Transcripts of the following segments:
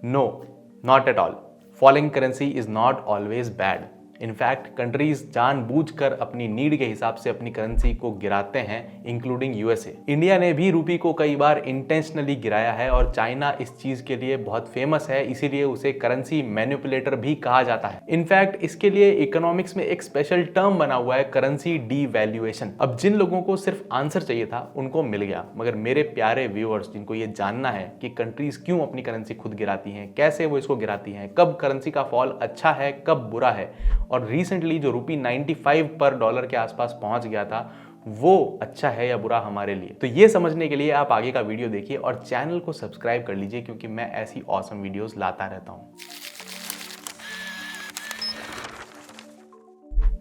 No, not at all. Falling currency is not always bad. In fact countries जानबूझकर अपनी need के हिसाब से अपनी करेंसी को गिराते हैं, इंक्लूडिंग यूएसए। इंडिया ने भी रूपी को कई बार इंटेंशनली गिराया है और चाइना इस चीज के लिए बहुत फेमस है, इसीलिए उसे करेंसी मैनिपुलेटर भी कहा जाता है। इनफैक्ट इसके लिए इकोनॉमिक्स में एक स्पेशल टर्म बना हुआ है, करेंसी डीवैल्यूएशन। अब जिन लोगों को सिर्फ आंसर चाहिए था उनको मिल गया, मगर मेरे प्यारे व्यूअर्स जिनको ये जानना है कि कंट्रीज क्यों अपनी करेंसी खुद गिराती हैं, कैसे वो इसको गिराती हैं, कब करेंसी का फॉल अच्छा है कब बुरा है, और रिसेंटली जो रूपी 95 पर डॉलर के आसपास पहुंच गया था वो अच्छा है या बुरा हमारे लिए, तो ये समझने के लिए आप आगे का वीडियो देखिए और चैनल को सब्सक्राइब कर लीजिए, क्योंकि मैं ऐसी ऑसम वीडियोस लाता रहता हूं।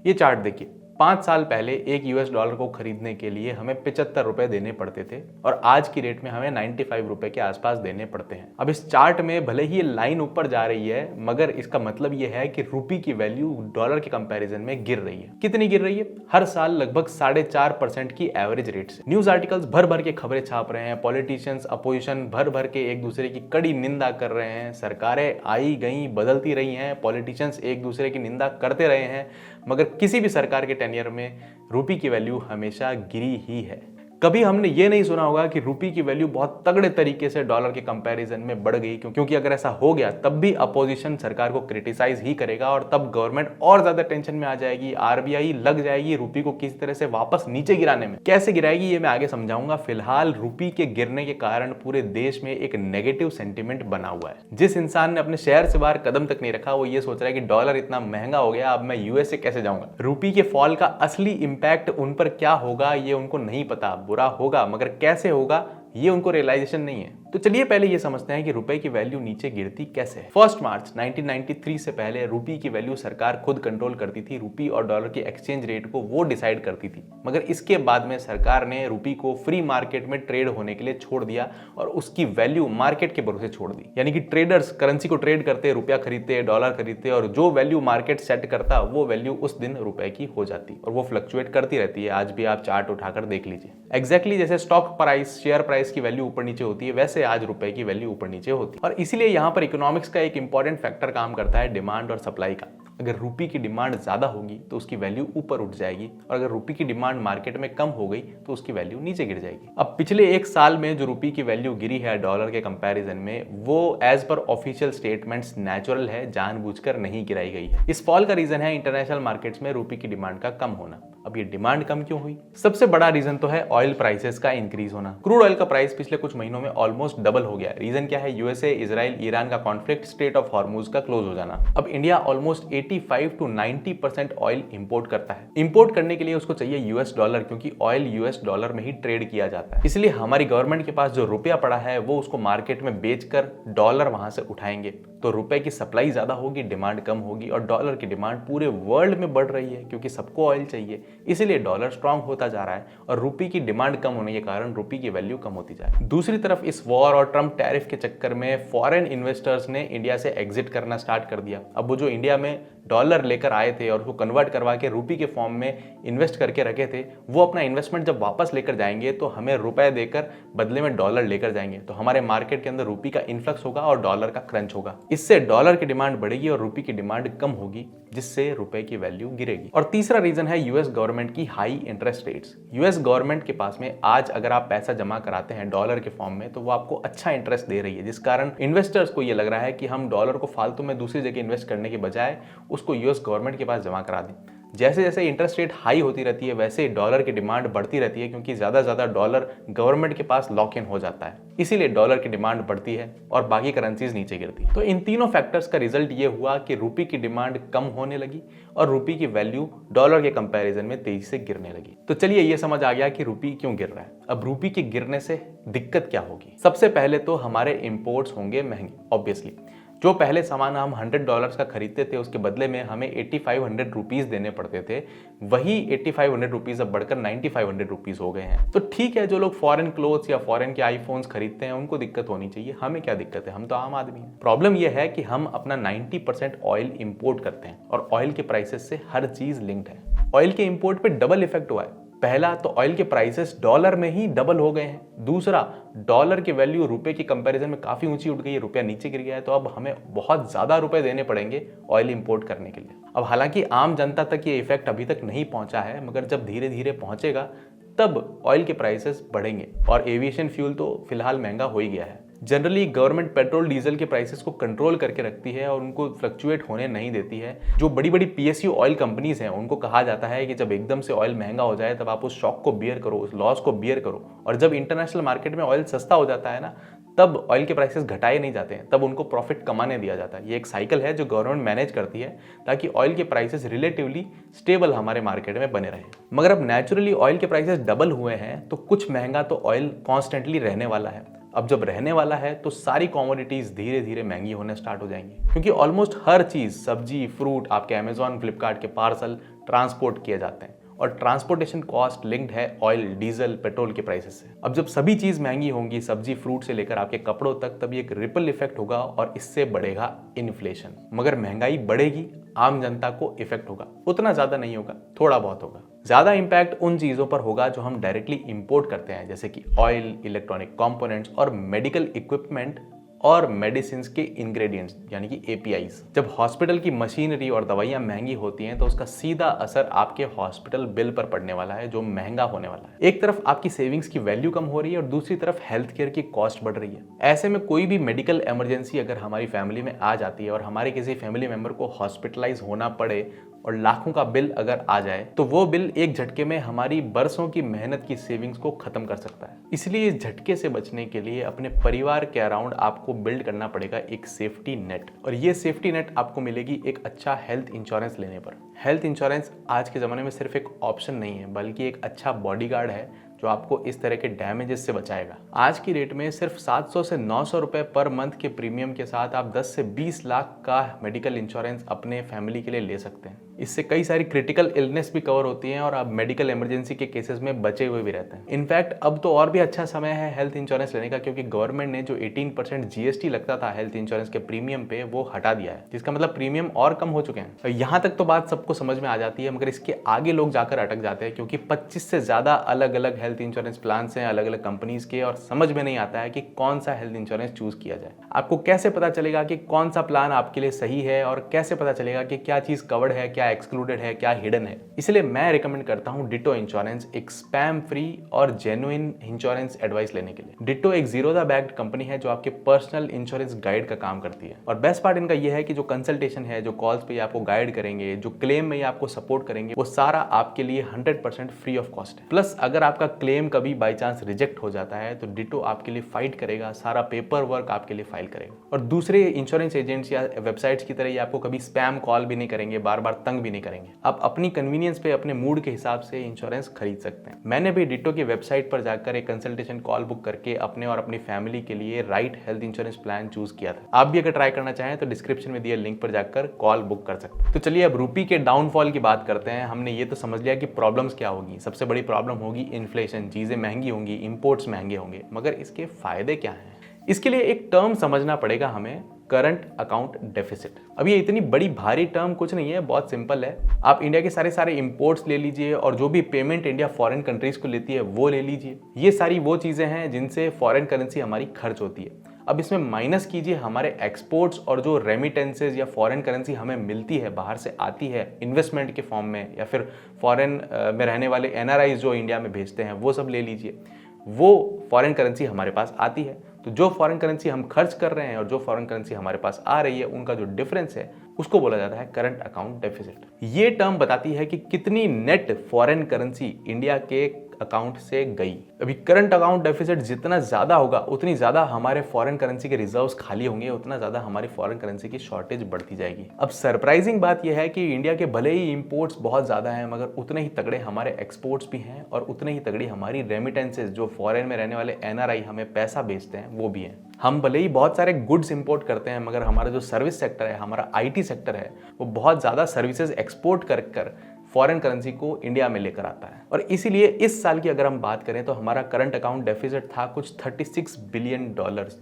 ये चार्ट देखिए, 5 साल पहले एक यूएस डॉलर को खरीदने के लिए हमें 75 रुपए देने पड़ते थे और आज की रेट में हमें 95 रुपए के आसपास देने पड़ते हैं। अब इस चार्ट में भले ही ये लाइन ऊपर जा रही है, मगर इसका मतलब ये है कि रूपी की वैल्यू डॉलर के कंपैरिजन में गिर रही है। कितनी गिर रही है? हर साल लगभग 4.5% की एवरेज रेट से। न्यूज आर्टिकल्स भर भर के खबरें छाप रहे हैं, पॉलिटिशियंस अपोजिशन भर भर के एक दूसरे की कड़ी निंदा कर रहे हैं, सरकारें आई गई बदलती रही हैं, पॉलिटिशियंस एक दूसरे की निंदा करते रहे हैं, मगर किसी भी सरकार के टेन्योर में रूपी की वैल्यू हमेशा गिरी ही है। कभी हमने ये नहीं सुना होगा कि रूपी की वैल्यू बहुत तगड़े तरीके से डॉलर के कंपैरिजन में बढ़ गई, क्योंकि अगर ऐसा हो गया तब भी अपोजिशन सरकार को क्रिटिसाइज ही करेगा और तब गवर्नमेंट और ज्यादा टेंशन में आ जाएगी, आरबीआई लग जाएगी रूपी को किसी तरह से वापस नीचे गिराने में। कैसे गिराएगी ये मैं आगे समझाऊंगा। फिलहाल रूपी के गिरने के कारण पूरे देश में एक नेगेटिव सेंटिमेंट बना हुआ है। जिस इंसान ने अपने शहर से बाहर कदम तक नहीं रखा वो ये सोच रहा है कि डॉलर इतना महंगा हो गया, अब मैं यूएसए कैसे जाऊंगा। रूपी के फॉल का असली इंपैक्ट उन पर क्या होगा ये उनको नहीं पता। बुरा होगा, मगर कैसे होगा ये उनको रियलाइजेशन नहीं है। तो चलिए पहले ये समझते हैं कि रुपए की वैल्यू नीचे गिरती कैसे है। 1 मार्च 1993 से पहले रूपी की वैल्यू सरकार खुद कंट्रोल करती थी, रूपी और डॉलर के एक्सचेंज रेट को वो डिसाइड करती थी। मगर इसके बाद में सरकार ने रूपी को फ्री मार्केट में ट्रेड होने के लिए छोड़ दिया और उसकी वैल्यू मार्केट के भरोसे छोड़ दी। यानी कि ट्रेडर्स करेंसी को ट्रेड करते, रुपया खरीदते, डॉलर खरीदते, और जो वैल्यू मार्केट सेट करता वो वैल्यू उस दिन रुपए की हो जाती और वो फ्लक्चुएट करती रहती है। आज भी आप चार्ट उठाकर देख लीजिए। एग्जैक्टली जैसे स्टॉक प्राइस, शेयर प्राइस की वैल्यू ऊपर नीचे होती है, वैसे आज रुपए की वैल्यू ऊपर नीचे होती है। और इसीलिए यहां पर इकोनॉमिक्स का एक इंपॉर्टेंट फैक्टर काम करता है, डिमांड और सप्लाई का। अगर रूपी की डिमांड ज्यादा होगी तो उसकी वैल्यू ऊपर उठ जाएगी, और अगर रूपी की डिमांड मार्केट में कम हो गई तो उसकी वैल्यू नीचे गिर जाएगी। अब पिछले एक साल में जो रूपी की वैल्यू गिरी है डॉलर के कंपैरिजन में, वो as per official statements natural है, जानबूझकर नहीं गिराई गई है। इस फॉल का रीजन है इंटरनेशनल मार्केट्स में रूपी की डिमांड का कम होना। अब ये डिमांड कम क्यों हुई? सबसे बड़ा रीजन तो है ऑयल प्राइसेस का इंक्रीज होना। क्रूड ऑयल का प्राइस पिछले कुछ महीनों में ऑलमोस्ट डबल हो गया। रीजन क्या है? यूएसए, इजराइल, ईरान का कॉन्फ्लिक्ट, स्ट्रेट ऑफ हॉर्मुज का क्लोज हो जाना। अब India almost 85 to 90% oil import करता है। इंपोर्ट करने के लिए उसको चाहिए यूएस डॉलर, क्योंकि ऑयल यूएस डॉलर में ही ट्रेड किया जाता है। इसलिए हमारी गवर्नमेंट के पास जो रुपया पड़ा है वो उसको मार्केट में बेचकर डॉलर वहां से उठाएंगे, तो रुपए की सप्लाई ज्यादा होगी, डिमांड कम होगी, और डॉलर की डिमांड पूरे वर्ल्ड में बढ़ रही है क्योंकि सबको ऑयल चाहिए। इसीलिए डॉलर स्ट्रांग होता जा रहा है और रुपये की डिमांड कम होने के कारण रुपये की वैल्यू कम होती जा रही है। दूसरी तरफ इस वॉर और ट्रम्प टैरिफ के चक्कर में फॉरेन इन्वेस्टर्स ने इंडिया से एग्जिट करना स्टार्ट कर दिया। अब वो जो इंडिया में डॉलर लेकर आए थे और उसको कन्वर्ट करवा के रुपये के फॉर्म में इन्वेस्ट करके रखे थे, वो अपना इन्वेस्टमेंट जब वापस लेकर जाएंगे तो हमें रुपए देकर बदले में डॉलर लेकर जाएंगे। तो हमारे मार्केट के अंदर रुपये का इन्फ्लक्स होगा और डॉलर का क्रंच होगा। इससे डॉलर की डिमांड बढ़ेगी और रुपये की डिमांड कम होगी, जिससे रुपए की वैल्यू गिरेगी। और तीसरा रीजन है यूएस गवर्नमेंट की high interest rates. US government के पास में आज अगर आप पैसा जमा कराते हैं डॉलर के फॉर्म में तो वो आपको अच्छा इंटरेस्ट दे रही है, जिस कारण इन्वेस्टर्स को ये लग रहा है कि हम डॉलर को फालतू में दूसरी जगह इन्वेस्ट करने के बजाय उसको यूएस गवर्नमेंट के पास जमा करा दें। जैसे जैसे इंटरेस्ट रेट हाई होती रहती है वैसे डॉलर की डिमांड बढ़ती रहती है, क्योंकि ज्यादा डॉलर गवर्नमेंट के पास लॉक इन हो जाता है। इसीलिए डॉलर की डिमांड बढ़ती है और बाकी करेंसीज नीचे गिरती है। तो इन तीनों फैक्टर्स का रिजल्ट ये हुआ कि रुपये की डिमांड कम होने लगी और रुपये की वैल्यू डॉलर के कंपैरिजन में तेजी से गिरने लगी। तो चलिए ये समझ आ गया कि रुपये क्यों गिर रहा है। अब रुपये के गिरने से दिक्कत क्या होगी? सबसे पहले तो हमारे इंपोर्ट्स होंगे महंगे। ऑब्वियसली जो पहले सामान हम $100 का खरीदते थे उसके बदले में हमें 8500 रुपीज देने पड़ते थे, वही 8500 रुपीज अब बढ़कर 9500 रुपीज हो गए हैं। तो ठीक है, जो लोग फॉरेन क्लोथ्स या फॉरेन के आईफोन्स खरीदते हैं उनको दिक्कत होनी चाहिए, हमें क्या दिक्कत है, हम तो आम आदमी हैं। प्रॉब्लम यह है कि हम अपना 90% ऑयल इंपोर्ट करते हैं और ऑयल के प्राइसेस से हर चीज लिंक्ड है। ऑयल के इंपोर्ट पे डबल इफेक्ट हुआ है। पहला तो ऑयल के प्राइसेस डॉलर में ही डबल हो गए हैं। दूसरा, डॉलर की वैल्यू रुपए की कंपैरिजन में काफी ऊंची उठ गई है, रुपया नीचे गिर गया है, तो अब हमें बहुत ज्यादा रुपए देने पड़ेंगे ऑयल इंपोर्ट करने के लिए। अब हालांकि आम जनता तक ये इफेक्ट अभी तक नहीं पहुंचा है, मगर जब धीरे धीरे पहुंचेगा तब ऑयल के प्राइसेस बढ़ेंगे। और एविएशन फ्यूल तो फिलहाल महंगा हो ही गया है। जनरली गवर्नमेंट पेट्रोल डीजल के प्राइसेस को कंट्रोल करके रखती है और उनको फ्लक्चुएट होने नहीं देती है। जो बड़ी बड़ी पीएसयू ऑयल कंपनीज हैं उनको कहा जाता है कि जब एकदम से ऑयल महंगा हो जाए तब आप उस शॉक को बियर करो, उस लॉस को बियर करो, और जब इंटरनेशनल मार्केट में ऑयल सस्ता हो जाता है ना, तब ऑयल के प्राइसेस घटाए नहीं जाते हैं, तब उनको प्रॉफिट कमाने दिया जाता है। ये एक साइकिल है जो गवर्नमेंट मैनेज करती है ताकि ऑयल के प्राइसेस रिलेटिवली स्टेबल हमारे मार्केट में बने रहें। मगर अब नेचुरली ऑयल के प्राइसेस डबल हुए हैं तो कुछ महंगा तो ऑयल कॉन्स्टेंटली रहने वाला है। अब जब रहने वाला है तो सारी कॉमोडिटीज धीरे धीरे महंगी होने स्टार्ट हो जाएंगी, क्योंकि ऑलमोस्ट हर चीज, सब्जी, फ्रूट आपके अमेजॉन, फ्लिपकार्ट के पार्सल ट्रांसपोर्ट किए जाते हैं और ट्रांसपोर्टेशन कॉस्ट लिंक्ड है ऑयल, डीजल, पेट्रोल के प्राइसेस से। अब जब सभी चीज महंगी होंगी, सब्जी, फ्रूट से लेकर आपके कपड़ों तक, तभी एक रिपल इफेक्ट होगा और इससे बढ़ेगा इन्फ्लेशन। मगर महंगाई बढ़ेगी, आम जनता को इफेक्ट होगा, उतना ज्यादा नहीं होगा, थोड़ा बहुत होगा। ज्यादा इंपैक्ट उन चीजों पर होगा जो हम डायरेक्टली इंपोर्ट करते हैं, जैसे कि ऑयल, इलेक्ट्रॉनिक कंपोनेंट्स और मेडिकल इक्विपमेंट और मेडिसिन के इंग्रेडिएंट्स यानी कि एपीआईज। जब हॉस्पिटल की मशीनरी और दवाइयां महंगी होती हैं तो उसका सीधा असर आपके हॉस्पिटल बिल पर पड़ने वाला है, जो महंगा होने वाला है। एक तरफ आपकी सेविंग्स की वैल्यू कम हो रही है और दूसरी तरफ हेल्थ केयर की कॉस्ट बढ़ रही है। ऐसे में कोई भी मेडिकल इमरजेंसी अगर हमारी फैमिली में आ जाती है और हमारे किसी फैमिली मेंबर को हॉस्पिटलाइज होना पड़े और लाखों का बिल अगर आ जाए, तो वो बिल एक झटके में हमारी बरसों की मेहनत की सेविंग्स को खत्म कर सकता है। इसलिए इस झटके से बचने के लिए अपने परिवार के अराउंड आपको बिल्ड करना पड़ेगा एक सेफ्टी नेट, और ये सेफ्टी नेट आपको मिलेगी एक अच्छा हेल्थ इंश्योरेंस लेने पर। हेल्थ इंश्योरेंस आज के ज़माने में सिर्फ एक ऑप्शन नहीं है, बल्कि एक अच्छा बॉडीगार्ड है जो आपको इस तरह के डैमेजेस से बचाएगा। आज की रेट में सिर्फ 700 से 900 रुपए पर मंथ के प्रीमियम के साथ आप 10 से 20 लाख का मेडिकल इंश्योरेंस अपने फैमिली के लिए ले सकते हैं। इससे कई सारी क्रिटिकल इलनेस भी कवर होती हैं और आप मेडिकल इमरजेंसी के केसेस में बचे हुए भी रहते हैं। इनफैक्ट अब तो और भी अच्छा समय है हेल्थ इंश्योरेंस लेने का, क्योंकि गवर्नमेंट ने जो 18% जीएसटी लगता था हेल्थ इंश्योरेंस के प्रीमियम पे, वो हटा दिया है, जिसका मतलब प्रीमियम और कम हो चुके हैं। यहाँ तक तो बात सबको समझ में आ जाती है, मगर इसके आगे लोग जाकर अटक जाते हैं, क्योंकि 25 से ज्यादा अलग अलग हेल्थ इंश्योरेंस प्लान हैं अलग अलग कंपनीज के, और समझ में नहीं आता है कि कौन सा हेल्थ इंश्योरेंस चूज किया जाए। आपको कैसे पता चलेगा कि कौन सा प्लान आपके लिए सही है, और कैसे पता चलेगा कि क्या चीज कवर्ड है, क्या एक्सक्लूडेड है, क्या हिडन है। इसलिए मैं रिकमेंड करता हूं डिटो इंश्योरेंस, एक स्पैम फ्री और जेन्युइन इंश्योरेंस एडवाइस लेने के लिए। डिटो एक जीरोधा बैक्ड कंपनी है जो आपके पर्सनल इंश्योरेंस गाइड का काम करती है, और बेस्ट पार्ट इनका यह है कि जो कंसल्टेशन है, जो कॉल्स पे आपको गाइड करेंगे, जो क्लेम में आपको सपोर्ट करेंगे, वो सारा आपके लिए 100% फ्री ऑफ कॉस्ट है। प्लस अगर आपका क्लेम कभी बाई चांस रिजेक्ट हो जाता है तो डिटो आपके लिए फाइट करेगा, सारा पेपर वर्क आपके लिए फाइल करेगा, और दूसरे इंश्योरेंस एजेंट्स या वेबसाइट्स की तरह ये आपको कभी स्पैम कॉल भी नहीं करेंगे, बार बार तंग भी नहीं करेंगे। आप अपनी कन्वीनियंस पे, अपने मूड के हिसाब से इंश्योरेंस खरीद सकते हैं। मैंने भी डिटो की वेबसाइट पर जाकर एक कंसल्टेशन कॉल बुक करके अपने और अपनी फैमिली के लिए right health insurance plan choose किया था। आप भी अगर ट्राई करना चाहें तो डिस्क्रिप्शन में दिए लिंक पर जाकर कॉल बुक कर सकते हैं। तो चलिए अब रूपी के डाउनफॉल की बात करते हैं। हमने ये तो समझ लिया कि प्रॉब्लम्स क्या होगी। सबसे बड़ी प्रॉब्लम होगी इन्फ्लेशन, चीजें महंगी होंगी, इंपोर्ट्स महंगे होंगे, मगर इसके फायदे क्या हैं? इसके लिए एक टर्म समझना पड़ेगा हमें, करंट अकाउंट डेफिसिट। अब ये इतनी बड़ी भारी टर्म कुछ नहीं है, बहुत सिंपल है। आप इंडिया के सारे इंपोर्ट्स ले लीजिए और जो भी पेमेंट इंडिया फॉरेन कंट्रीज को लेती है वो ले लीजिए। ये सारी वो चीजें हैं जिनसे फॉरेन करेंसी हमारी खर्च होती है। अब इसमें माइनस कीजिए हमारे एक्सपोर्ट्स और जो रेमिटेंसेज या फॉरेन करेंसी हमें मिलती है, बाहर से आती है इन्वेस्टमेंट के फॉर्म में, या फिर फॉरेन में रहने वाले एनआरआईज जो इंडिया में भेजते हैं, वो सब ले लीजिए। वो फॉरेन करेंसी हमारे पास आती है, तो जो फॉरेन करेंसी हम खर्च कर रहे हैं और जो फॉरेन करेंसी हमारे पास आ रही है, उनका जो डिफरेंस है उसको बोला जाता है करंट अकाउंट डेफिसिट। ये टर्म बताती है कि कितनी नेट फॉरेन करेंसी इंडिया के अकाउंट से गई। अभी करंट अकाउंट डेफिसिट जितना ज्यादा होगा उतनी ज्यादा हमारे फॉरेन करेंसी के रिजर्व्स खाली होंगे, उतना ज्यादा हमारी फॉरेन करेंसी की शॉर्टेज बढ़ती जाएगी। अब सरप्राइजिंग बात यह है कि इंडिया के भले ही इंपोर्ट्स बहुत ज्यादा हैं, मगर उतने ही तगड़े हमारे एक्सपोर्ट्स भी हैं और उतने ही तगड़ी हमारी रेमिटेंसेज, जो फॉरेन में रहने वाले एनआरआई हमें पैसा भेजते हैं, वो भी हैं। हम भले ही बहुत सारे गुड्स इंपोर्ट करते हैं, मगर हमारा जो सर्विस सेक्टर है, हमारा आईटी सेक्टर है, वो बहुत ज्यादा सर्विसेज एक्सपोर्ट कर फॉरेन करेंसी को इंडिया में लेकर आता है। और इसीलिए इस साल की अगर हम बात करें तो हमारा करंट अकाउंट डेफिसिट था कुछ $36 बिलियन,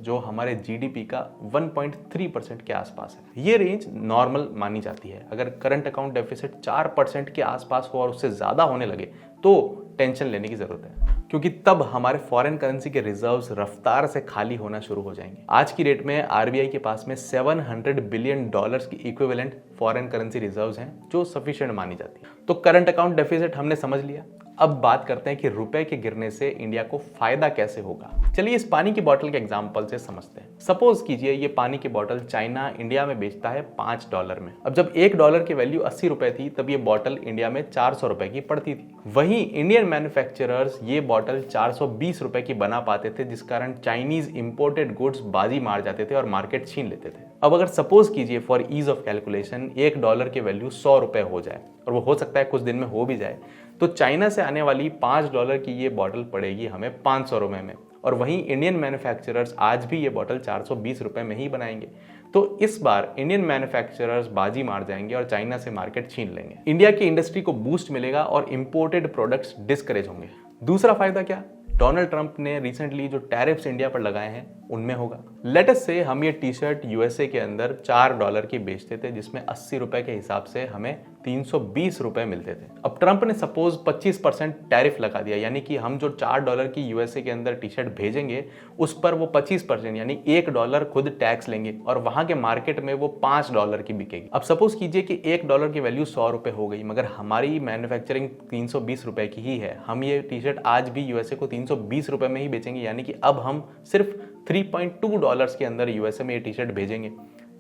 जो हमारे जीडीपी का 1.3% के आसपास है। ये रेंज नॉर्मल मानी जाती है। अगर करंट अकाउंट डेफिसिट 4% के आसपास हो और उससे ज्यादा होने लगे तो टेंशन लेने की जरूरत है, क्योंकि तब हमारे फॉरेन करेंसी के रिजर्व्स रफ्तार से खाली होना शुरू हो जाएंगे। आज की डेट में आरबीआई के पास में $700 बिलियन की इक्विवेलेंट फॉरेन करेंसी रिजर्व्स हैं, जो सफिशिएंट मानी जाती है। तो करंट अकाउंट डेफिसिट हमने समझ लिया। अब बात करते हैं कि रुपए के गिरने से इंडिया को फायदा कैसे होगा। चलिए इस पानी की बोतल के एग्जांपल से समझते हैं। सपोज कीजिए ये पानी की बोतल चाइना इंडिया में बेचता है $5 में। अब जब $1 की वैल्यू 80 रुपए थी, तब ये बोतल इंडिया में 400 रुपए की पड़ती थी। वहीं इंडियन मैन्युफैक्चरर्स ये बोतल 420 रुपए की बना पाते थे, जिस कारण चाइनीज इंपोर्टेड गुड्स बाजी मार जाते थे और मार्केट छीन लेते थे। अब अगर सपोज कीजिए फॉर ईज ऑफ कैलकुलेशन $1 की वैल्यू 100 रुपए हो जाए, और वो हो सकता है कुछ दिन में हो भी जाए, तो चाइना से आने वाली $5 की ये बॉटल पड़ेगी हमें 500 रुपए में, और वहीं इंडियन मैन्युफैक्चरर्स आज भी ये बॉटल 420 रुपए में ही बनाएंगे। तो इस बार इंडियन मैन्युफैक्चरर्स बाजी मार जाएंगे और चाइना से मार्केट छीन लेंगे। इंडिया की इंडस्ट्री को बूस्ट मिलेगा और इंपोर्टेड प्रोडक्ट्स डिस्करेज होंगे। दूसरा फायदा क्या? डोनाल्ड ट्रंप ने रिसेंटली जो टैरिफ्स इंडिया पर लगाए हैं उनमें होगा। लेट अस से हम ये टी शर्ट यूएसए के अंदर $4 की बेचते थे, जिसमें 80 रुपए के हिसाब से हमें 320 रुपए मिलते थे। अब ट्रंप ने सपोज 25% टैरिफ लगा दिया, यानी कि हम जो $4 की यूएसए के अंदर टी शर्ट भेजेंगे उस पर वो 25% यानी $1 खुद टैक्स लेंगे, और वहां के मार्केट में वो $5 की बिकेगी। अब सपोज कीजिए कि $1 की वैल्यू 100 रुपए हो गई, मगर हमारी मैन्युफैक्चरिंग 320 रुपए की ही है। हम ये टी शर्ट आज भी यूएसए को 320 रुपए में ही बेचेंगे, यानी कि अब हम सिर्फ $3.2 के अंदर यूएसए में ये टी शर्ट भेजेंगे।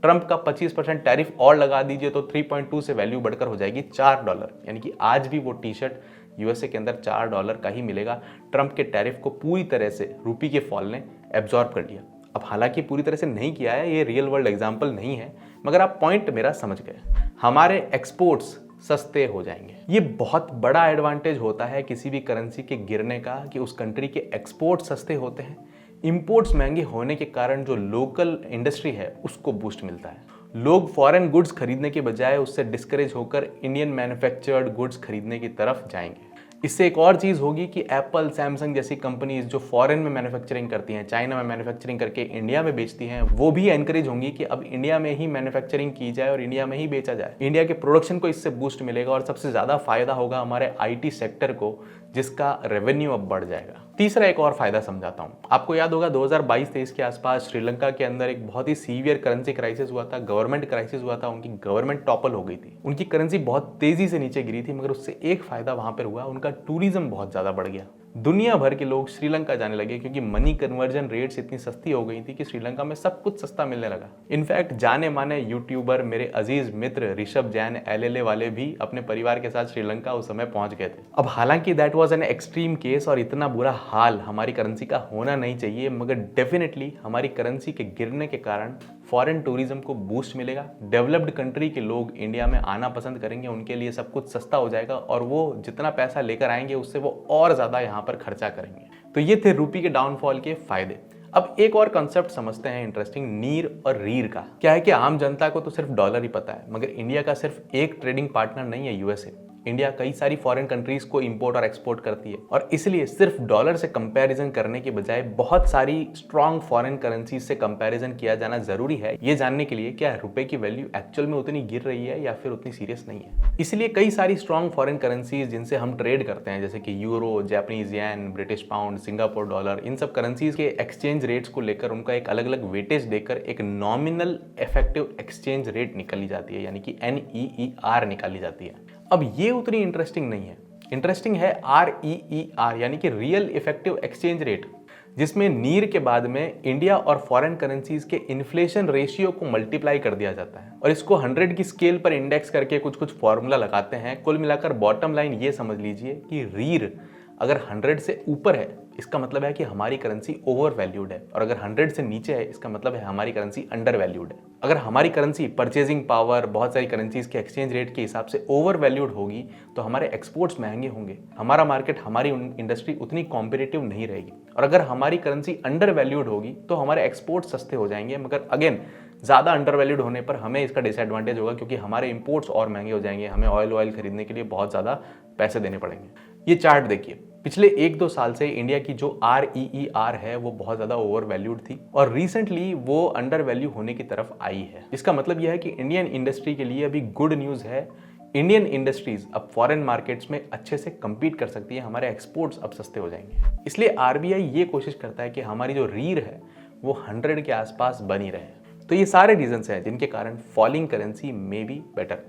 ट्रंप का 25% टैरिफ और लगा दीजिए तो 3.2 से वैल्यू बढ़कर हो जाएगी $4, यानी कि आज भी वो टी शर्ट यूएसए के अंदर $4 का ही मिलेगा। ट्रंप के टैरिफ को पूरी तरह से रुपये के फॉल ने एब्जॉर्ब कर लिया। अब हालांकि पूरी तरह से नहीं किया है, ये रियल वर्ल्ड एग्जाम्पल नहीं है, मगर आप पॉइंट मेरा समझ गए। हमारे एक्सपोर्ट्स सस्ते हो जाएंगे। ये बहुत बड़ा एडवांटेज होता है किसी भी करेंसी के गिरने का, कि उस कंट्री के एक्सपोर्ट सस्ते होते हैं। इंपोर्ट्स महंगे होने के कारण जो लोकल इंडस्ट्री है उसको बूस्ट मिलता है। लोग फॉरेन गुड्स खरीदने के बजाय उससे डिस्करेज होकर इंडियन मैन्युफैक्चर्ड गुड्स खरीदने की तरफ जाएंगे। इससे एक और चीज़ होगी कि एप्पल, सैमसंग जैसी कंपनीज जो फॉरेन में मैन्युफैक्चरिंग करती हैं, चाइना में मैन्युफैक्चरिंग करके इंडिया में बेचती हैं, वो भी एनकरेज होंगी कि अब इंडिया में ही मैन्युफैक्चरिंग की जाए और इंडिया में ही बेचा जाए। इंडिया के प्रोडक्शन को इससे बूस्ट मिलेगा और सबसे ज़्यादा फायदा होगा हमारे आईटी सेक्टर को, जिसका रेवेन्यू अब बढ़ जाएगा। तीसरा एक और फायदा समझाता हूँ। आपको याद होगा 2022-23 के आसपास श्रीलंका के अंदर एक बहुत ही सीवियर करेंसी क्राइसिस हुआ था, गवर्नमेंट क्राइसिस हुआ था। उनकी गवर्नमेंट टॉपल हो गई थी, उनकी करेंसी बहुत तेजी से नीचे गिरी थी, मगर उससे एक फायदा वहां पर हुआ, उनका टूरिज्म बहुत ज्यादा बढ़ गया। दुनिया भर के लोग श्रीलंका जाने लगे, क्योंकि मनी कन्वर्जन रेट्स इतनी सस्ती हो गई थी कि श्रीलंका में सब कुछ सस्ता मिलने लगा। इनफैक्ट जाने माने यूट्यूबर, मेरे अजीज मित्र ऋषभ जैन, एलएलए वाले भी अपने परिवार के साथ श्रीलंका उस समय पहुंच गए थे। अब हालांकि that was an extreme case और इतना बुरा हाल हमारी करेंसी का होना नहीं चाहिए, मगर डेफिनेटली हमारी करेंसी के गिरने के कारण फॉरेन टूरिज्म को बूस्ट मिलेगा। डेवलप्ड कंट्री के लोग इंडिया में आना पसंद करेंगे, उनके लिए सब कुछ सस्ता हो जाएगा और वो जितना पैसा लेकर आएंगे उससे वो और ज्यादा यहाँ पर खर्चा करेंगे। तो ये थे रुपये के डाउनफॉल के फायदे। अब एक और कंसेप्ट समझते हैं इंटरेस्टिंग, नीर और रीर का। क्या है कि आम जनता को तो सिर्फ डॉलर ही पता है, मगर इंडिया का सिर्फ एक ट्रेडिंग पार्टनर नहीं है यूएसए। इंडिया कई सारी फॉरेन कंट्रीज को इंपोर्ट और एक्सपोर्ट करती है, और इसलिए सिर्फ डॉलर से कंपैरिजन करने के बजाय बहुत सारी स्ट्रॉन्ग फॉरेन करेंसीज से कंपैरिजन किया जाना जरूरी है, ये जानने के लिए क्या रुपए की वैल्यू एक्चुअल में उतनी गिर रही है या फिर उतनी सीरियस नहीं है। इसलिए कई सारी स्ट्रॉन्ग फॉरेन करेंसीज जिनसे हम ट्रेड करते हैं, जैसे कि euro, Japanese yen, British pound, Singapore dollar, इन सब करेंसीज के एक्सचेंज रेट्स को लेकर उनका एक अलग अलग वेटेज देकर एक नॉमिनल इफेक्टिव एक्सचेंज रेट निकाली जाती है, यानी कि NEER निकाली जाती है। अब ये उतनी इंटरेस्टिंग नहीं है। इंटरेस्टिंग है REER, यानी कि रियल इफेक्टिव एक्सचेंज रेट, जिसमें नीर के बाद में इंडिया और फॉरेन करेंसीज के इन्फ्लेशन रेशियो को मल्टीप्लाई कर दिया जाता है और इसको 100 की स्केल पर इंडेक्स करके कुछ कुछ फॉर्मूला लगाते हैं। कुल मिलाकर बॉटम लाइन ये समझ लीजिए कि रीर अगर 100 से ऊपर है, इसका मतलब है कि हमारी करेंसी ओवर वैल्यूड है, और अगर 100 से नीचे है, इसका मतलब है हमारी करेंसी अंडर वैल्यूड है। अगर हमारी करेंसी परचेजिंग पावर बहुत सारी करेंसीज के एक्सचेंज रेट के हिसाब से ओवर वैल्यूड होगी, तो हमारे एक्सपोर्ट्स महंगे होंगे, हमारा मार्केट, हमारी इंडस्ट्री उतनी कॉम्पिटिटिव नहीं रहेगी। और अगर हमारी करेंसी अंडर वैल्यूड होगी तो हमारे एक्सपोर्ट सस्ते हो जाएंगे, मगर अगेन ज़्यादा अंडर वैल्यूड होने पर हमें इसका डिसएडवांटेज होगा, क्योंकि हमारे इंपोर्ट्स और महंगे हो जाएंगे, हमें ऑयल खरीदने के लिए बहुत ज़्यादा पैसे देने पड़ेंगे। ये चार्ट देखिए, पिछले 1-2 साल से इंडिया की जो REER है वो बहुत ज़्यादा ओवर वैल्यूड थी और रिसेंटली वो अंडर वैल्यू होने की तरफ आई है। इसका मतलब यह है कि इंडियन इंडस्ट्री के लिए अभी गुड न्यूज़ है, इंडियन इंडस्ट्रीज अब फॉरेन मार्केट्स में अच्छे से compete कर सकती है, हमारे एक्सपोर्ट्स अब सस्ते हो जाएंगे। इसलिए आरबीआई ये कोशिश करता है कि हमारी जो रीर है वो 100 के आसपास बनी रहे। तो ये सारे रीजंस हैं जिनके कारण फॉलिंग करेंसी में बी बेटर,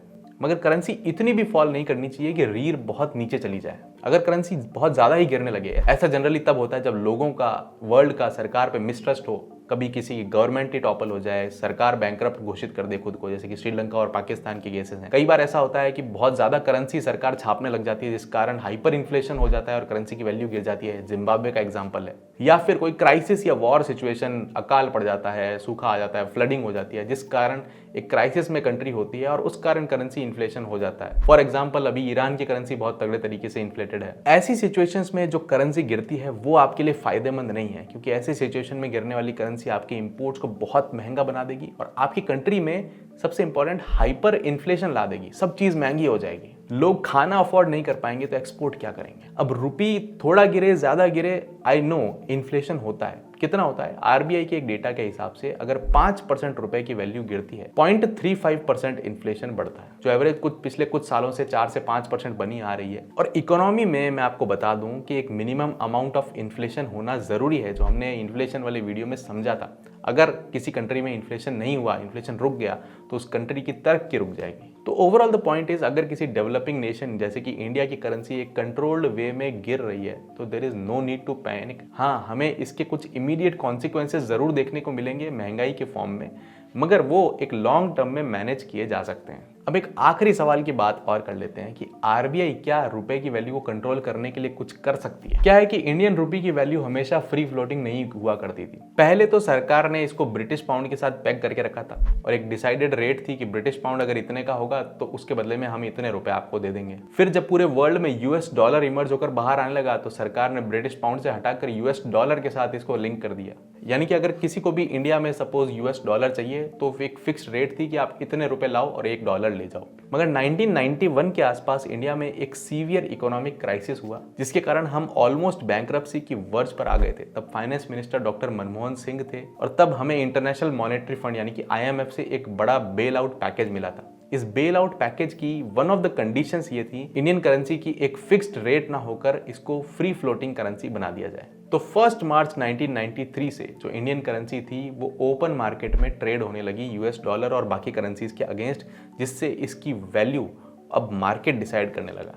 मगर करेंसी इतनी भी फॉल नहीं करनी चाहिए कि रीर बहुत नीचे चली जाए। अगर करेंसी बहुत ज़्यादा ही गिरने लगे, ऐसा जनरली तब होता है जब लोगों का, वर्ल्ड का सरकार पे मिसट्रस्ट हो, कभी किसी गवर्नमेंट ही टॉपल हो जाए, सरकार बैंकरप्ट घोषित कर दे खुद को, जैसे कि श्रीलंका और पाकिस्तान के केसेस हैं। कई बार ऐसा होता है कि बहुत ज़्यादा करेंसी सरकार छापने लग जाती है, जिस कारण हाइपर इन्फ्लेशन हो जाता है और करेंसी की वैल्यू गिर जाती है। जिम्बाब्वे का एग्जाम्पल है। या फिर कोई क्राइसिस या वॉर सिचुएशन, अकाल पड़ जाता है, सूखा आ जाता है, फ्लडिंग हो जाती है, जिस कारण एक क्राइसिस में कंट्री होती है और उस कारण करेंसी इन्फ्लेशन हो जाता है। फॉर एग्जाम्पल अभी ईरान की करेंसी बहुत तगड़े तरीके से इन्फ्लेटेड है। ऐसी सिचुएशंस में जो करेंसी गिरती है वो आपके लिए फायदेमंद नहीं है, क्योंकि ऐसी सिचुएशन में गिरने वाली करेंसी आपके इंपोर्ट्स को बहुत महंगा बना देगी और आपकी कंट्री में सबसे इंपॉर्टेंट हाइपर इन्फ्लेशन ला देगी। सब चीज महंगी हो जाएगी, लोग खाना अफोर्ड नहीं कर पाएंगे तो एक्सपोर्ट क्या करेंगे। अब रुपी थोड़ा गिरे, ज्यादा गिरे, आई नो इन्फ्लेशन होता है। कितना होता है? आरबीआई के एक डेटा के हिसाब से अगर 5% रुपए की वैल्यू गिरती है, 0.35% इन्फ्लेशन बढ़ता है, जो एवरेज पिछले कुछ सालों से 4 से 5% बनी आ रही है। और इकोनॉमी में मैं आपको बता दूं कि एक मिनिमम अमाउंट ऑफ इन्फ्लेशन होना जरूरी है, जो हमने इन्फ्लेशन वाले वीडियो में समझा था। अगर किसी कंट्री में इन्फ्लेशन नहीं हुआ, इन्फ्लेशन रुक गया, तो उस कंट्री की तरक्की रुक जाएगी। तो ओवरऑल द पॉइंट इज, अगर किसी डेवलपिंग नेशन जैसे कि इंडिया की करेंसी एक कंट्रोल्ड वे में गिर रही है तो there is no need to panic. हाँ, हमें इसके कुछ इमीडिएट कॉन्सिक्वेंसेस जरूर देखने को मिलेंगे महंगाई के फॉर्म में, मगर वो एक लॉन्ग टर्म में मैनेज किए जा सकते हैं। अब एक आखिरी सवाल की बात और कर लेते हैं कि आरबीआई क्या रुपए की वैल्यू को कंट्रोल करने के लिए कुछ कर सकती है? क्या है कि इंडियन रुपी की वैल्यू हमेशा फ्री फ्लोटिंग नहीं हुआ करती थी। पहले तो सरकार ने इसको ब्रिटिश पाउंड के साथ पैक करके रखा था और एक डिसाइडेड रेट थी कि ब्रिटिश पाउंड अगर इतने का होगा तो उसके बदले में हम इतने रुपए आपको दे देंगे। फिर जब पूरे वर्ल्ड में यूएस डॉलर इमर्ज होकर बाहर आने लगा तो सरकार ने ब्रिटिश पाउंड से हटाकर यूएस डॉलर के साथ इसको लिंक कर दिया। यानी कि अगर किसी को भी इंडिया में सपोज यूएस डॉलर चाहिए तो एक फिक्स्ड रेट थी कि आप इतने रुपए लाओ और $1 ले जाओ। मगर 1991 के आसपास इंडिया में एक सीवियर इकोनॉमिक क्राइसिस हुआ, जिसके कारण हम ऑलमोस्ट बैंकरप्सी की वर्ज पर आ गए थे। तब finance minister doctor Manmohan Singh थे और तब हमें इंटरनेशनल मॉनेटरी फंड यानी कि आईएमएफ से एक बड़ा बेल आउट पैकेज मिला था। इस बेल आउट पैकेज की वन ऑफ द कंडीशंस ये थी, इंडियन करेंसी की एक फिक्स्ड रेट ना होकर इसको फ्री फ्लोटिंग करेंसी बना दिया जाए। तो 1 मार्च 1993 से जो इंडियन करेंसी थी वो ओपन मार्केट में ट्रेड होने लगी यूएस डॉलर और बाकी करेंसीज के अगेंस्ट, जिससे इसकी वैल्यू अब मार्केट डिसाइड करने लगा।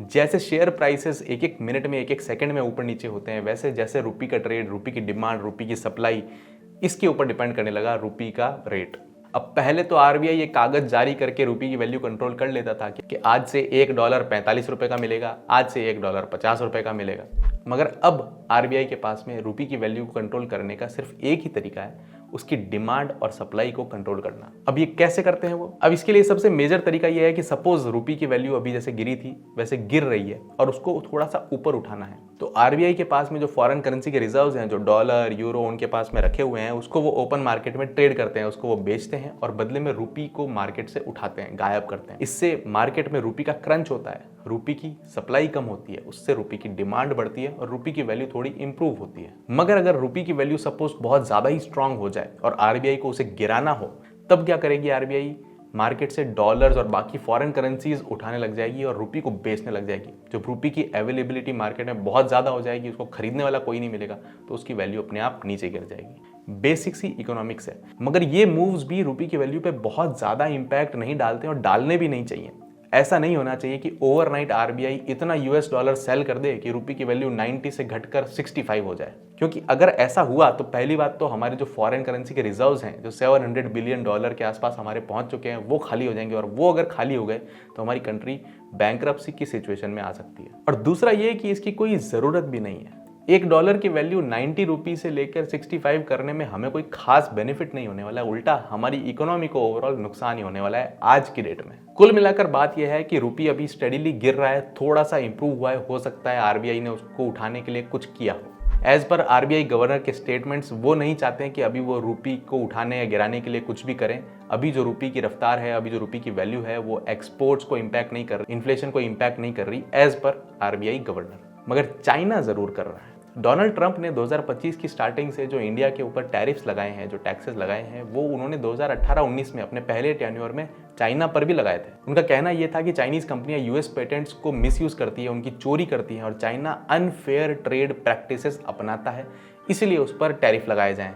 जैसे शेयर प्राइसेस एक एक मिनट में, एक एक सेकंड में ऊपर नीचे होते हैं, वैसे जैसे रुपी का ट्रेड, रुपी की डिमांड, रुपी की सप्लाई, इसके ऊपर डिपेंड करने लगा रुपी का रेट। अब पहले तो आरबीआई ये कागज जारी करके रुपी की वैल्यू कंट्रोल कर लेता था कि आज से $1 45 रुपए का मिलेगा, आज से $1 50 रुपए का मिलेगा। मगर अब आरबीआई के पास में रुपी की वैल्यू को कंट्रोल करने का सिर्फ एक ही तरीका है, उसकी डिमांड और सप्लाई को कंट्रोल करना। अब ये कैसे करते हैं वो? अब इसके लिए सबसे मेजर तरीका ये है कि सपोज रुपी की वैल्यू अभी जैसे गिरी थी वैसे गिर रही है और उसको थोड़ा सा ऊपर उठाना है। तो आरबीआई के पास में जो फॉरेन करेंसी के रिजर्व्स हैं, जो डॉलर, यूरो उनके पास में रखे हुए हैं, उसको वो ओपन मार्केट में ट्रेड करते हैं, उसको वो बेचते हैं और बदले में रुपी को मार्केट से उठाते हैं, गायब करते हैं। इससे मार्केट में रुपी का क्रंच होता है, रुपी की सप्लाई कम होती है, उससे रुपी की डिमांड बढ़ती है और रुपी की वैल्यू थोड़ी इंप्रूव होती है। मगर अगर रुपी की वैल्यू सपोज बहुत ज्यादा ही स्ट्रांग हो जाए और आरबीआई को उसे गिराना हो, तब क्या करेगी आरबीआई? मार्केट से डॉलर्स और बाकी फॉरेन करेंसीज उठाने लग जाएगी और रुपी को बेचने लग जाएगी। जब रुपी की अवेलेबिलिटी मार्केट में बहुत ज्यादा हो जाएगी, उसको खरीदने वाला कोई नहीं मिलेगा, तो उसकी वैल्यू अपने आप नीचे गिर जाएगी। बेसिक सी इकोनॉमिक्स है। मगर ये मूव्स भी रुपी की वैल्यू पे बहुत ज्यादा इंपैक्ट नहीं डालते और डालने भी नहीं चाहिए। ऐसा नहीं होना चाहिए कि ओवरनाइट आरबीआई इतना यूएस डॉलर सेल कर दे कि रुपी की वैल्यू 90 से घटकर 65 हो जाए, क्योंकि अगर ऐसा हुआ तो पहली बात तो हमारे जो फॉरेन करेंसी के रिजर्व्स हैं, जो $700 बिलियन के आसपास हमारे पहुंच चुके हैं, वो खाली हो जाएंगे और वो अगर खाली हो गए तो हमारी कंट्री बैंकरप्सी की सिचुएशन में आ सकती है। और दूसरा ये कि इसकी कोई जरूरत भी नहीं है। $1 की वैल्यू 90 रुपी से लेकर 65 करने में हमें कोई खास बेनिफिट नहीं होने वाला है, उल्टा हमारी इकोनॉमी को ओवरऑल नुकसान ही होने वाला है आज की डेट में। कुल मिलाकर बात यह है कि रुपी अभी स्टेडीली गिर रहा है, थोड़ा सा इंप्रूव हुआ है, हो सकता है आरबीआई ने उसको उठाने के लिए कुछ किया हो। एज पर आरबीआई गवर्नर के स्टेटमेंट्स, वो नहीं चाहते हैं कि अभी वो रुपी को उठाने या गिराने के लिए कुछ भी करें। अभी जो रुपी की रफ्तार है, अभी जो रुपी की वैल्यू है, वो एक्सपोर्ट्स को इम्पैक्ट नहीं कर रही, इन्फ्लेशन को इम्पैक्ट नहीं कर रही एज पर आरबीआई गवर्नर। मगर चाइना जरूर कर रहा है। डोनाल्ड ट्रंप ने 2025 की स्टार्टिंग से जो इंडिया के ऊपर टैरिफ्स लगाए हैं, जो टैक्सेस लगाए हैं, वो उन्होंने 2018-19 में अपने पहले टेन्योर में चाइना पर भी लगाए थे। उनका कहना यह था कि चाइनीज कंपनियां यूएस पेटेंट्स को मिसयूज करती है, उनकी चोरी करती हैं और चाइना अनफेयर ट्रेड प्रैक्टिसेस अपनाता है, इसलिए उस पर टैरिफ लगाए जाएं।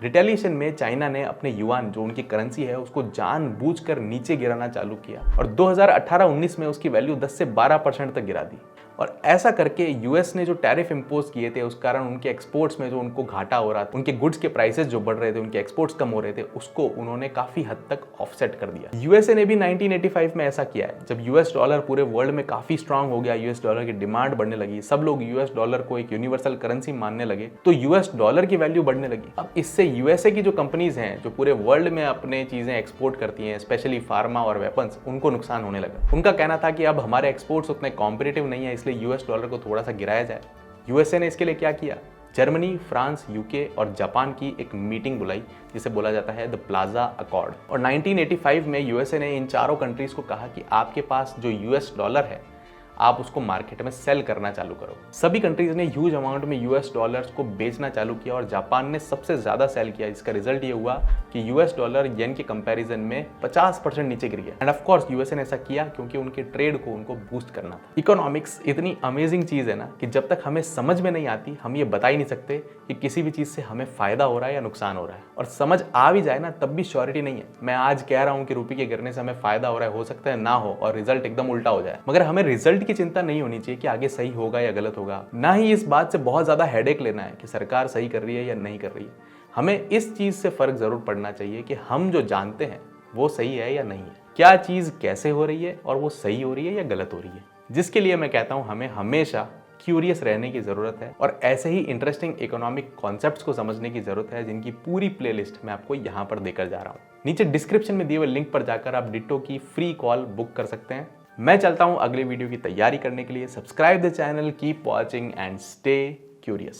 रिटेलिएशन में चाइना ने अपने युआन, जो उनकी करेंसी है, उसको जानबूझकर नीचे गिराना चालू किया और 2018-19 में उसकी वैल्यू 10 से 12% तक गिरा दी। और ऐसा करके यूएस ने जो टैरिफ इंपोज किए थे, उस कारण उनके एक्सपोर्ट्स में जो उनको घाटा हो रहा था, उनके गुड्स के प्राइसेस जो बढ़ रहे थे, उनके एक्सपोर्ट्स कम हो रहे थे, उसको उन्होंने काफी हद तक ऑफसेट कर दिया। यूएसए ने भी 1985 में ऐसा किया है, जब यूएस डॉलर पूरे वर्ल्ड में काफी स्ट्रांग हो गया, यूएस डॉलर की डिमांड बढ़ने लगी, सब लोग यूएस डॉलर को एक यूनिवर्सल करेंसी मानने लगे, तो यूएस डॉलर की वैल्यू बढ़ने लगी। अब इससे यूएसए की जो कंपनीज हैं, जो पूरे वर्ल्ड में अपने चीजें एक्सपोर्ट करती हैं, स्पेशली फार्मा और वेपन्स, उनको नुकसान होने लगा। उनका कहना था कि अब हमारे एक्सपोर्ट्स उतने कॉम्पिटिटिव नहीं है, इसलिए यूएस डॉलर को थोड़ा सा गिराया जाए। यूएसए ने इसके लिए क्या किया? जर्मनी, फ्रांस, यूके और जापान की एक मीटिंग बुलाई, जिसे बोला जाता है द प्लाजा अकॉर्ड। और 1985 में यूएसए ने इन चारों कंट्रीज को कहा कि आपके पास जो यूएस डॉलर है, आप उसको मार्केट में सेल करना चालू करो। सभी कंट्रीज ने ह्यूज अमाउंट में यूएस डॉलर्स को बेचना चालू किया और जापान ने सबसे ज्यादा सेल किया। इसका रिजल्ट ये हुआ कि यूएस डॉलर येन के कंपैरिजन में 50% नीचे गिर गया। एंड ऑफ कोर्स यूएसए ने ऐसा किया क्योंकि उनके ट्रेड को उनको बूस्ट करना था। इकोनॉमिक्स इतनी अमेजिंग चीज है ना कि जब तक हमें समझ में नहीं आती, हम ये बता ही नहीं सकते कि किसी भी चीज से हमें फायदा हो रहा है या नुकसान हो रहा है। और समझ आ भी जाए ना, तब भी श्योरिटी नहीं है। मैं आज कह रहा हूं कि रुपये के गिरने से हमें फायदा हो रहा है, हो सकता है ना हो और रिजल्ट एकदम उल्टा हो जाए। मगर हमें रिजल्ट की चिंता नहीं होनी चाहिए कि आगे सही होगा या गलत होगा, ना ही इस बात से बहुत ज्यादा हेडेक लेना है कि सरकार सही कर रही है या नहीं कर रही है। हमें इस चीज से फर्क जरूर पड़ना चाहिए कि हम जो जानते हैं वो सही है या नहीं है, क्या चीज कैसे हो रही है और वो सही हो रही है या गलत हो रही है। जिसके लिए मैं कहता हूं हमें हमेशा क्यूरियस रहने की जरूरत है और ऐसे ही इंटरेस्टिंग इकोनॉमिक कॉन्सेप्ट्स को समझने की जरूरत है, जिनकी पूरी प्लेलिस्ट मैं आपको यहां पर देकर जा रहा हूं। नीचे डिस्क्रिप्शन में दिए हुए लिंक पर जाकर आप डिट्टो की फ्री कॉल बुक कर सकते हैं। मैं चलता हूं अगले वीडियो की तैयारी करने के लिए। Subscribe the channel, keep watching and stay curious.